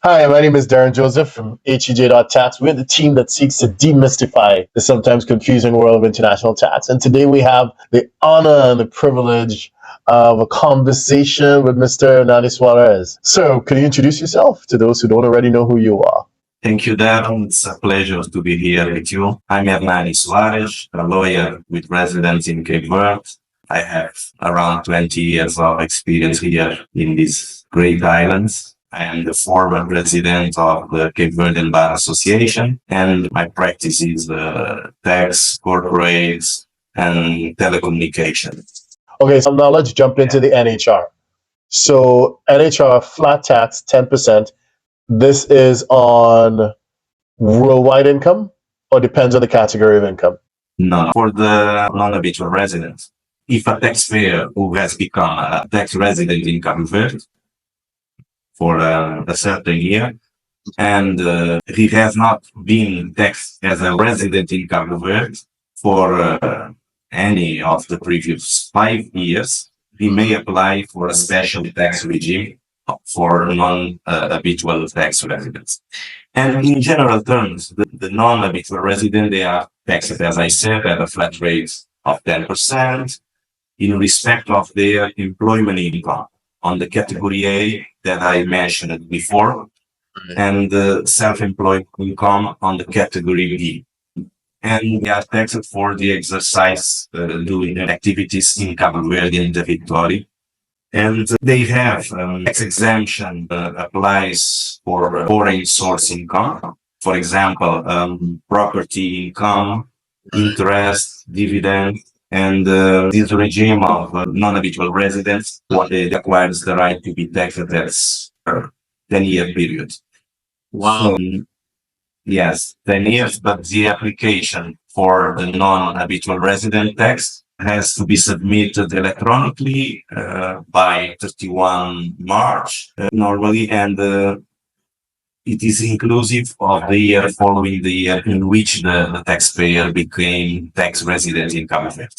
Hi, my name is Darren Joseph from HEJ.tax. We're the team that seeks to demystify the sometimes confusing world of international tax. And today we have the honor and the privilege of a conversation with Mr. Nani Suarez. So, can you introduce yourself to those who don't already know who you are? Thank you, Darren. It's a pleasure to be here with you. I'm Hernani Soares, a lawyer with residence in Cape Verde. I have around 20 years of experience here in these great islands. I am the former president of the Cape Verdean Bar Association, and my practice is tax, corporates, and telecommunication. Okay, so now let's jump into the NHR. So, NHR flat tax 10%. This is on worldwide income or depends on the category of income? No, for the non-habitual residents. If a taxpayer who has become a tax resident in Cabo Verde for a certain year, and he has not been taxed as a resident in Cabo Verde for any of the previous 5 years, he may apply for a special tax regime for non-habitual tax residents. And in general terms, the non-habitual resident, they are taxed, as I said, at a flat rate of 10% in respect of their employment income on the category A that I mentioned before, and the self-employed income on the category B. And they are taxed for the exercise doing activities in Cabo Verde and territory. And they have tax exemption applies for foreign source income. For example, property income, interest, dividend, and this regime of non-habitual residents acquires the right to be taxed at 10-year period. Wow. So, yes, 10 years, but the application for the non-habitual resident tax has to be submitted electronically by 31 March normally, and it is inclusive of the year following the year in which the taxpayer became tax resident in Cabo Verde.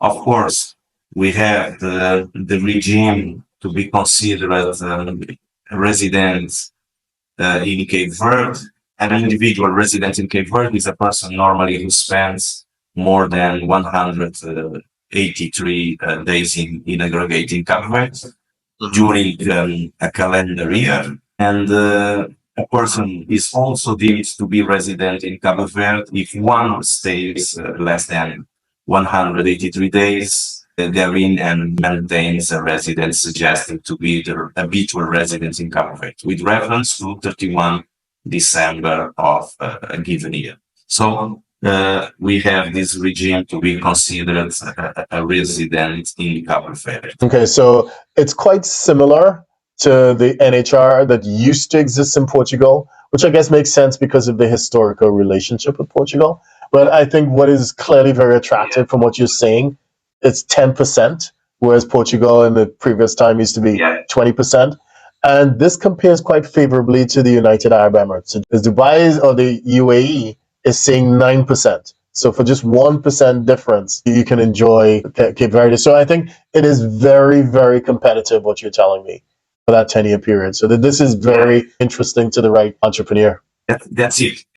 Of course, we have the regime to be considered residents in Cape Verde. An individual resident in Cape Verde is a person normally who spends more than 183 days in aggregate in Cabo Verde during a calendar year. And a person is also deemed to be resident in Cabo Verde if one stays less than 183 days therein and maintains a residence suggested to be the habitual resident in Cabo Verde with reference to 31 December of a given year. So we have this regime to be considered a resident in Cabo Verde. Okay, so it's quite similar to the NHR that used to exist in Portugal, which I guess makes sense because of the historical relationship with Portugal. But I think what is clearly very attractive from what you're saying, it's 10%, whereas Portugal in the previous time used to be 20%. And this compares quite favorably to the United Arab Emirates. The Dubai or the UAE is saying 9%. So for just 1% difference, you can enjoy Cape Verde. So I think it is very, very competitive, what you're telling me, for that 10-year period. So this is very interesting to the right entrepreneur. That's it.